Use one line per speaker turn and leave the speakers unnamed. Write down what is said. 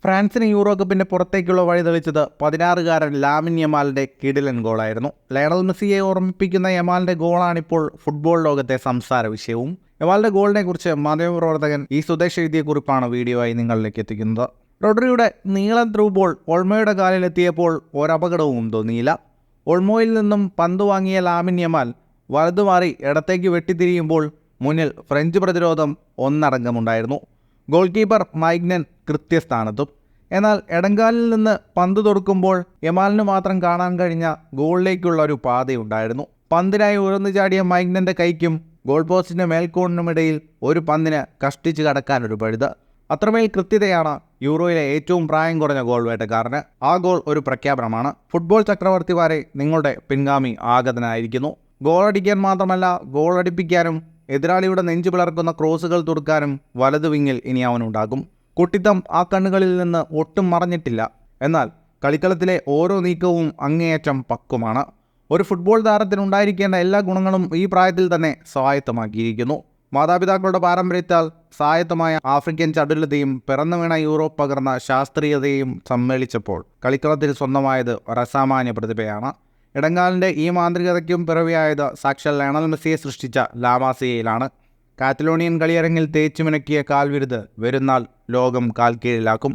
ഫ്രാൻസിന് euro കപ്പിന്റെ പുറത്തേക്കുള്ള വഴി തെളിച്ചത് 16-കാരൻ ലാമിൻ യമാലിന്റെ കിടിലൻ ഗോളായിരുന്നു. ലയണൽ മെസ്സിയെ ഓർമ്മിപ്പിക്കുന്ന യമാലിന്റെ ഗോളാണിപ്പോൾ ഫുട്ബോൾ ലോകത്തെ സംസാര വിഷയവും. യമാലിന്റെ ഗോളിനെ കുറിച്ച് മാധ്യമപ്രവർത്തകൻ ഈ സ്വദേശ എഴുതിയ കുറിപ്പാണ് വീഡിയോ ആയി നിങ്ങളിലേക്ക് എത്തിക്കുന്നത്. റോഡ്രിയുടെ നീളൻ ത്രൂ ബോൾ ഓൾമോയുടെ കാലിലെത്തിയപ്പോൾ ഒരപകടവും തോന്നിയില്ല. ഓൾമോയിൽ നിന്നും പന്ത് വാങ്ങിയ ലാമിൻ യമാൽ വലതുമാറി ഇടത്തേക്ക് വെട്ടിത്തിരിയുമ്പോൾ മുന്നിൽ ഫ്രഞ്ച് പ്രതിരോധം ഒന്നടങ്കമുണ്ടായിരുന്നു. ഗോൾ കീപ്പർ മൈഗ്നൻ കൃത്യസ്ഥാനത്തും. എന്നാൽ ഇടങ്കാലിൽ നിന്ന് പന്ത് തൊടുക്കുമ്പോൾ യമാലിന് മാത്രം കാണാൻ കഴിഞ്ഞ ഗോളിലേക്കുള്ള ഒരു പാതയുണ്ടായിരുന്നു. പന്തിനായി ഉയർന്നു ചാടിയ മൈഗ്നന്റെ കൈക്കും ഗോൾ പോസ്റ്റിന്റെ മേൽക്കോണിനുമിടയിൽ ഒരു പന്തിന് കഷ്ടിച്ച് കടക്കാനൊരു പഴുത്. അത്രമേൽ കൃത്യതയാണ് യൂറോയിലെ ഏറ്റവും പ്രായം കുറഞ്ഞ ഗോൾ വേട്ടക്കാരന്. ആ ഗോൾ ഒരു പ്രഖ്യാപനമാണ്. ഫുട്ബോൾ ചക്രവർത്തിമാരെ നിങ്ങളുടെ പിൻഗാമി ആഗതനായിരിക്കുന്നു. ഗോളടിക്കാൻ മാത്രമല്ല, ഗോളടിപ്പിക്കാനും എതിരാളിയുടെ നെഞ്ചു പിളർക്കുന്ന ക്രോസുകൾ തുറക്കാനും വലതു വിങ്ങിൽ ഇനി അവനുണ്ടാകും. കുട്ടിത്തം ആ കണ്ണുകളിൽ നിന്ന് ഒട്ടും മറഞ്ഞിട്ടില്ല. എന്നാൽ കളിക്കളത്തിലെ ഓരോ നീക്കവും അങ്ങേയറ്റം പക്വമാണ്. ഒരു ഫുട്ബോൾ താരത്തിനുണ്ടായിരിക്കേണ്ട എല്ലാ ഗുണങ്ങളും ഈ പ്രായത്തിൽ തന്നെ സ്വായത്തമാക്കിയിരിക്കുന്നു. മാതാപിതാക്കളുടെ പാരമ്പര്യത്താൽ സ്വായത്തമായ ആഫ്രിക്കൻ ചടുലതയും പിറന്നു വീണ യൂറോപ്പ് പകർന്ന ശാസ്ത്രീയതയും സമ്മേളിച്ചപ്പോൾ കളിക്കളത്തിൽ സ്വന്തമായത് ഒരസാമാന്യ പ്രതിഭയാണ്. ഇടങ്കാലിൻ്റെ ഈ മാന്ത്രികതയ്ക്കും പിറവിയായത് സാക്ഷാൽ ലയണൽ മെസ്സിയെ സൃഷ്ടിച്ച ലാമാസിയയിലാണ്. കാറ്റലോണിയൻ കളിയരങ്ങിൽ തേച്ചുമിനക്കിയ കാൽവിരുത് വരുന്നാൾ ലോകം കാൽക്കീഴിലാക്കും.